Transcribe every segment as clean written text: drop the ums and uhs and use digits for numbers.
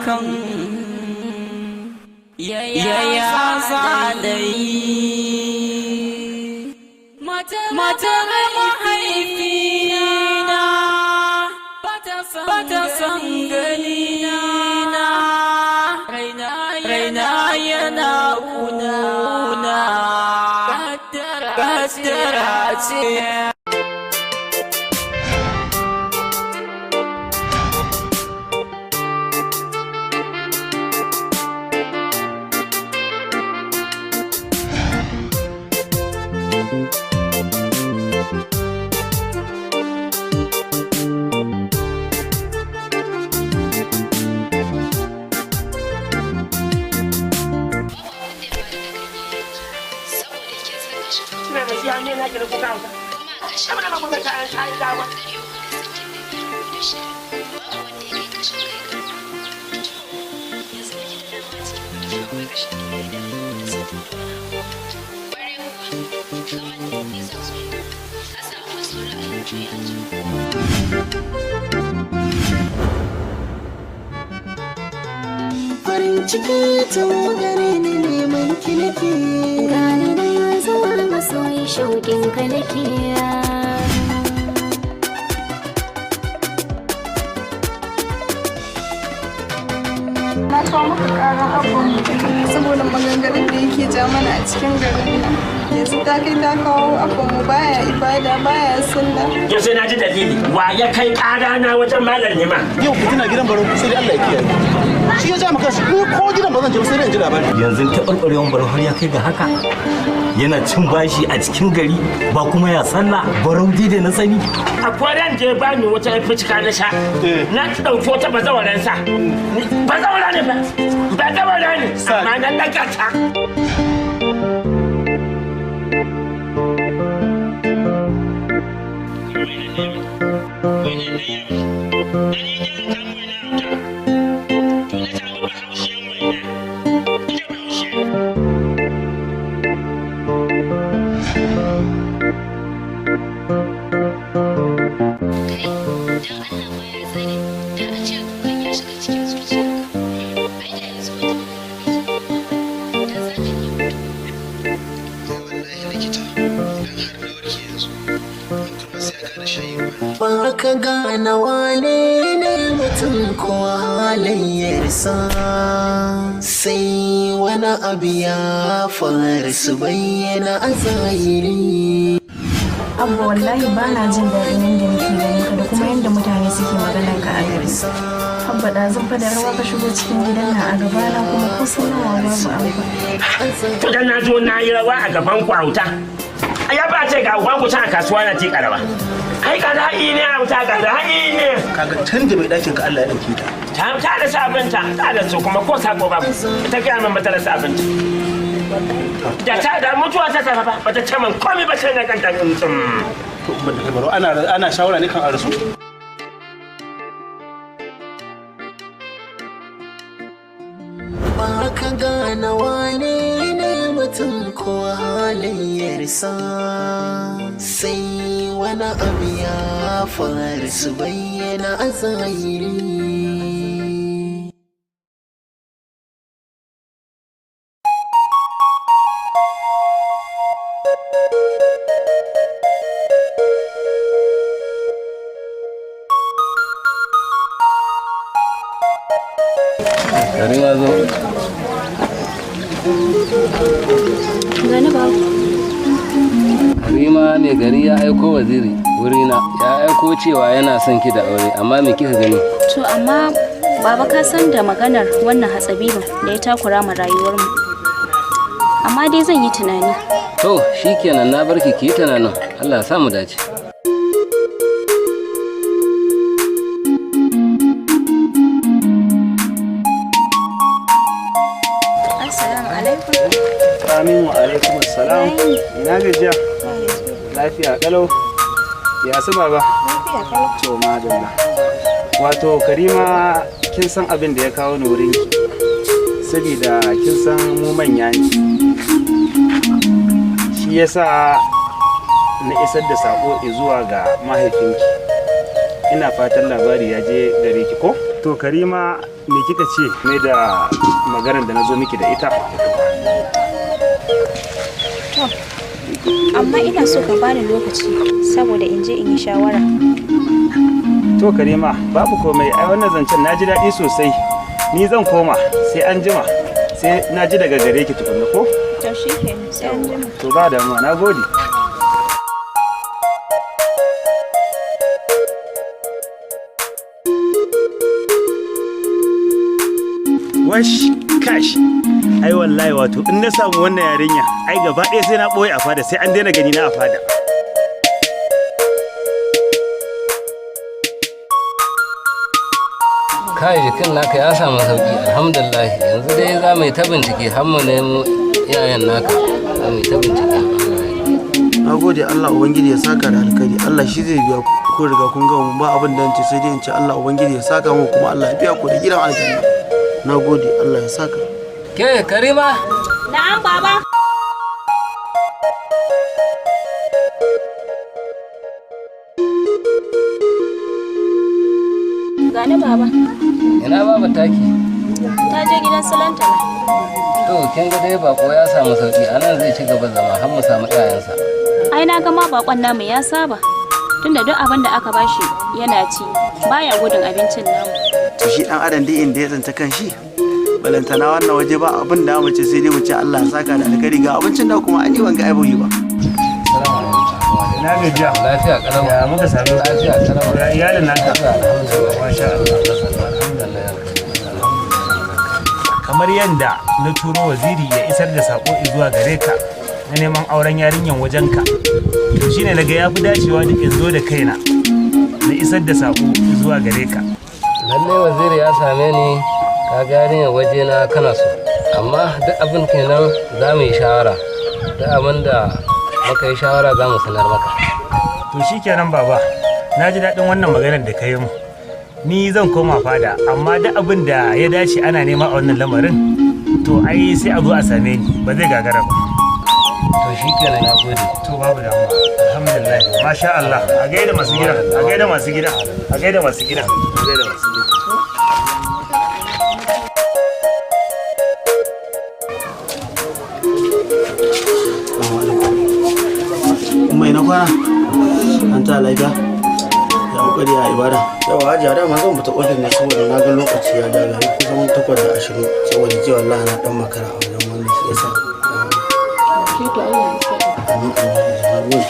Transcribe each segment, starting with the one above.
kan yaya zalayi matar mahaifina bata san ganina raina yana kuna kaddara ce. Farin ciki tun gare ni neman ki nake, gane da ya zama masoyi shauƙin ka nake. Na kawo maka ƙarar abun saboda maganganun da yake ja mana a cikin garin nan. Yanzu ta kai ta kawo abinmu baya ibada baya sunna. Yau sai na ji dalili wa ya kai ƙara na wajen malam Liman. Yau fitina gidan baro sai dai Allah ya kiyaye. Shi ya ja maka shi ko gidan ba zan je sai dai in ji labari. Yanzu taɓarɓarewan baro har ya kai ga haka. Yana cin bashi a cikin gari ba kuma ya sallah barau da na sani. A kwanan je ba ni wata fuska na sha. Na ɗauki wata bazawaran sa. Bazawara ne ba. Bazawara ne. Amma na ɗaga ta. Ba ka gane wane ne mutum ko halayyarsa, sai wani abu ya faru su bayyana a zahiri. Abba wallahi ba na jin daɗin yadda nake ganin ka da kuma yadda mutane suke maganar ka a gari. Abba da zan fada rawa ka shigo cikin gidan nan a gabana kuma ko sanawa babu Abba. To dan na zo na yi rawa a gaban ku auta. Ya ba ce ga uban ku a kasuwa na tika rawa. Ai ka da'i ne a wuta ga da'i ne. Kaga can da mai ɗakin ka Allah ya ɗauke ta. Ta da sabunta ta da su kuma ko sako babu. Ta gaya min mata da sabunta. Da ta da mutuwa ta tafa ba ta ce min komai ba sai na kanta tsuntsun. To ban da baro ana shawara ne kan a rasu. Ba ka gane wane ne mutum ko halayyarsa, sai wani abu ya faru su bayyana a zahiri. Karima zo. Gani ba. Karima mai gari ya aiko waziri wurina ya aiko cewa yana son ki da aure amma me kika gani? To amma baba ka san da maganar wannan hatsabibin da ya takura ma rayuwarmu. Amma dai zan yi tunani. To shikenan na barki ki yi tunanin. Allah ya sa mu dace. Amin wa alaikum assalam. Ina gajiya? Lafiya kalau. Ya su baba? Lafiya kalau. To madalla. Wato Karima kin san abin da ya kawo ni wurin ki. Saboda kin san mu manya ne. Shi yasa na isar da sako zuwa ga mahaifinki. Ina fatan labari ya je gare ki ko? To Karima me kika ce mai da maganar da na zo miki da ita? To, amma ina so ka bani lokaci saboda in je in yi shawara. To Karima, babu komai, ai wannan zancen na ji daɗi sosai. Ni zan koma sai an jima, sai na ji daga gare ki tukunna ko? To shi ke sai an jima. To ba damuwa, na gode. Wash, kash. Ai wallahi wato in na samu wannan yarinya, ai gaba ɗaya sai na ɓoye a fada, sai an daina gani na a fada. Kai jikin naka ya samu sauki alhamdulillah yanzu dai za mu yi ta bincike har mu nemo iyayen naka za mu yi ta bincike. Na gode Allah Ubangiji ya saka da alkhairi Allah shi zai biya ku ko riga kun ga mun ba abin da nace sai dai in ce Allah Ubangiji ya saka mu kuma Allah ya biya ku da gidan aljanna. Na gode Allah ya saka. Ke Karima? Na'am baba. Gane baba. Ina baba taki? Ta je gidan Salantala. To kin ga dai bako ya samu sauki anan zai ci gaba zama har mu samu iyayensa. Ai na ga ma bakon namu ya saba. Tunda duk abin da aka bashi yana ci baya gudun abincin namu. To shi dan adam dai inda ya tsinta kan shi. Balantana wannan waje ba abin da mu ce sai dai mu ce Allah ya saka da alkhairi ga abincin da kuma ani ban ga aiboyi ba. Na gajiya. Lafiya kalau. Ya muka sami lafiya kalau. Ya iyalin naka. Masha Allah. Kamar yadda na turo waziri ya isar da sako zuwa gare ka na neman auren yarinyan wajenka. To shine naga yafi dacewa da in zo da kaina na isar da sako zuwa gare ka. Lalle waziri ya same ni ka ga yarinyar waje na kana so. Amma duk abin kenan za mu yi shawara. Duk abin da muka yi shawara za mu sanar maka. To shikenan baba, na ji daɗin wannan maganar da ka yi mu. Ni zan koma fada, amma duk abin da ya dace ana nema a wannan lamarin, to ai sai a zo a same ni, ba zai gagara ba. To shikenan na gode. To babu damuwa. Alhamdulillah. Masha Allah. A gaida masu gida, a gaida masu gida, a gaida masu gida, a gaida masu gida. Mai na kwana? An ta lafiya? Ya kokari ya ibada. Yawa hajiya da ma zan fita ofis ne saboda na ga lokaci ya daga kusan 8:20 saboda ji wallahi na dan makara a wajen wannan shi yasa. Ki to Allah ya saka. Amin.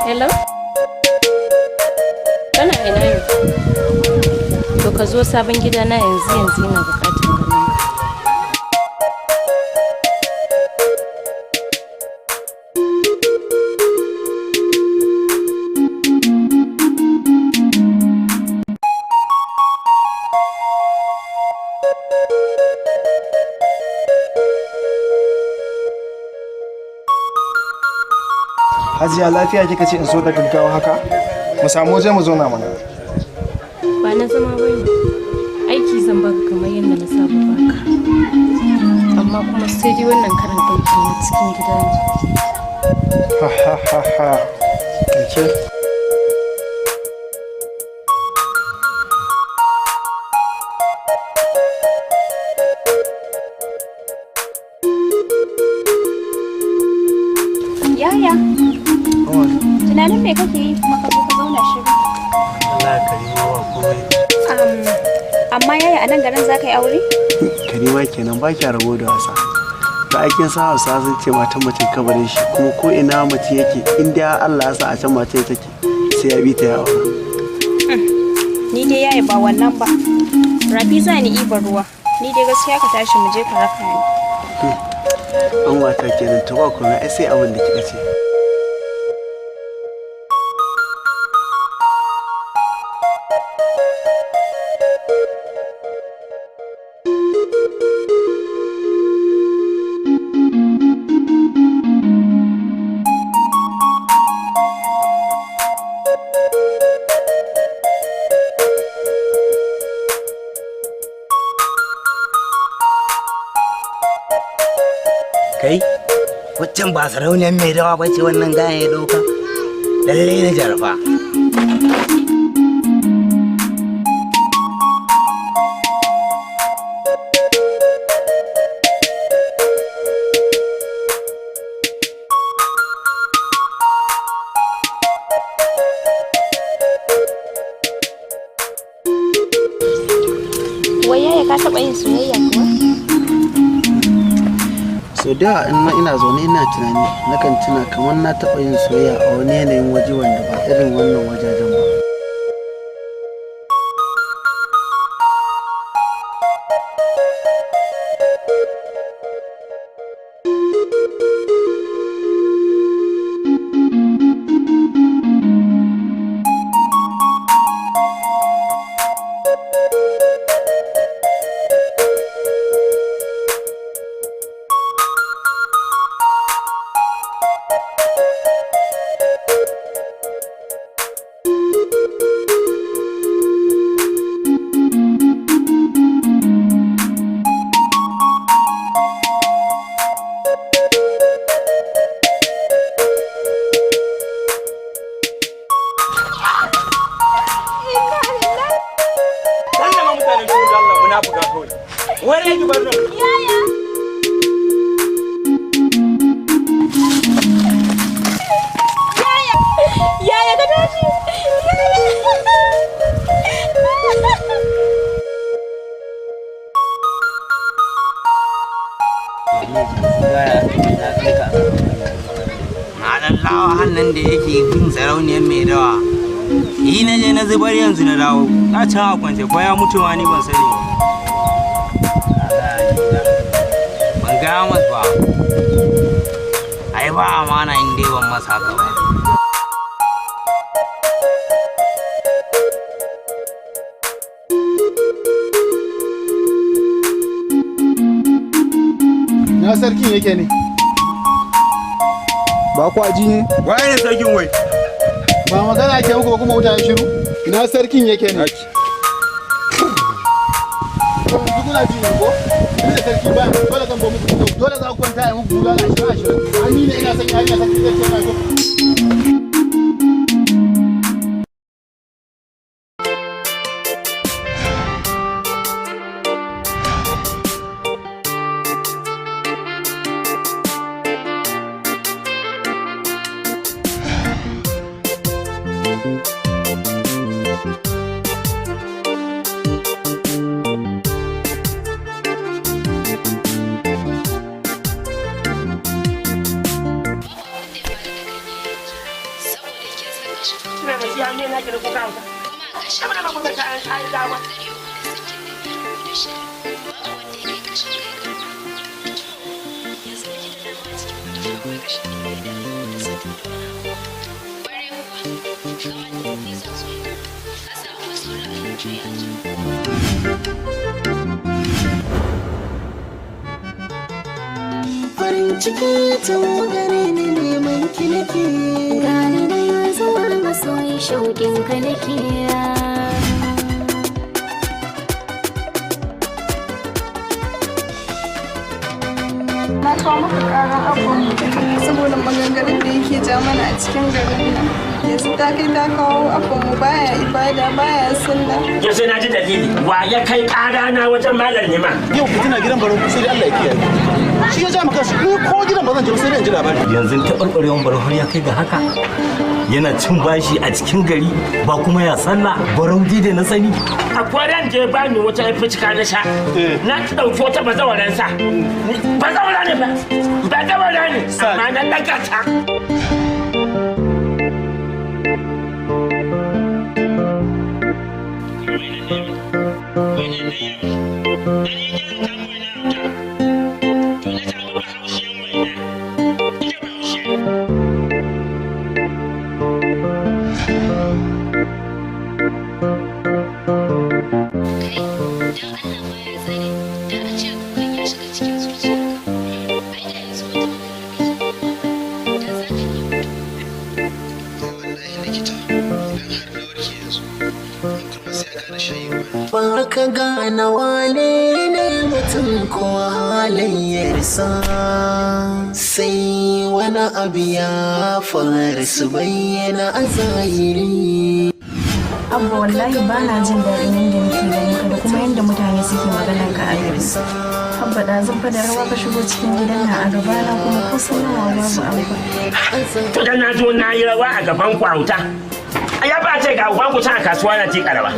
Hello? Kana ina ne? To ka zo sabon gida na yanzu ina bukatar ganin ka. Hajiya lafiya kika ce in so da gaggawa haka? Mu samu waje mu zauna mana. Ba na zama bane. Aiki zan baka kamar yadda na saba baka. Amma kuma sai dai wannan karan aiki na cikin gida ne. Ha ha ha ha. Kike? Yaya. Tunanin me kake yi kuma ka zo ka zauna shiru? Allah ya karima wa komai. Amma yaya a nan garin za ka yi aure? Karima kenan ba ki rabo da wasa. ga aikin sa Hausa sun ce matan mutum kabarin shi kuma ko ina mace yake in dai Allah ya sa a can mace take sai ya bi ta yawa. Ni dai yayi ba wannan ba. Rafi za ni ibar ruwa. Ni dai gaskiya ka tashi mu je ka raka ni. An wata kenan to ba kuma ai sai abin da kika ce. Kai, waccan ba sarauniyar mai dawa ba ce wannan gayan ya ɗauka? Lalle na jarfa. Wai yaya ka taɓa yin soyayya kuwa? So da ina zaune ina tunani nakan tuna kamar na taɓa yin soyayya a wani yanayin waje wanda ba irin wannan wajajen ba. Lawa hannun da yake bin sarauniyar mai dawa yi na je na zubar yanzu na dawo na can a kwance ko ya mutu ma ni ban sani ban gaya mas ba ai ba amana in dai ban masa haka ba. Na sarkin yake ne? Ba ku aji ne? Waye ne sarkin wai? Ba magana ke muku ba kuma mutane shiru? Ina sarkin yake ne? Duk kuna ji ne ko? Ina sarki ba dole zan ba muku dole za ku kwanta a muku bulala 20. Ani ne ina son yarinya sarki zai ce na so. Farin ciki ta gare ni neman ki nake, gane da ya zuwa masoyi shauƙin ka nake. Na kawo maka ƙarar abin saboda maganganun da yake ja mana a cikin garin nan. Yanzu ta kai ta kawo abin mu baya ibada baya sallah. Yau sai na ji dalili wa ya kai ƙara na wajen malar nima. Yau fitina gidan baro sai dai Allah ya kiyaye. shi ya ja maka shi ko gidan ba zan je sai dai in ji labari. Yanzu taɓarɓarewan barau har ya kai ga haka yana cin bashi a cikin gari ba kuma ya sallah barau da na sani. Akwai ran je ba ni wata fuska na sha na ɗauki wata bazawaran sa bazawara ne ba bazawara ne amma na ɗaga ta. Ba ka gane wane ne mutum ko halayyarsa sai wani abu ya faru su bayyana a zahiri. Abba wallahi ba na jin daɗin yadda nake ganin ka da kuma yadda mutane suke maganar ka a Idris. Abba da zan fada rawa ka shigo cikin gidan nan a gabana kuma ko sanawa babu Abba. To dan na zo na yi rawa a gaban ku auta. Ya ba ce ga uban ku a kasuwa na ti karawa.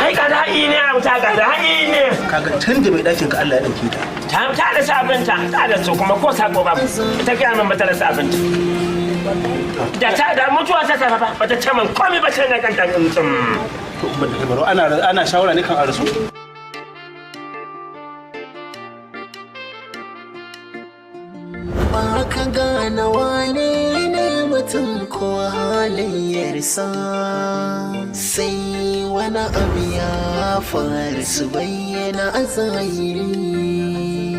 Ai ka da'i ne auta ka da'i ne. Kaga tun da mai ɗakin ka Allah ya ɗauke ta. Ta da sabunta ta da su kuma ko sako babu. Ita ga min mata da sabunta. Da ta da mutuwa ta tafa ba ta ce man komai ba sai na kanta mutum. To ban da baro ana shawara ne kan a rasu. Ba ka gane wane ne mutum ko halayyarsa sai wani abu ya faru su bayyana a zahiri.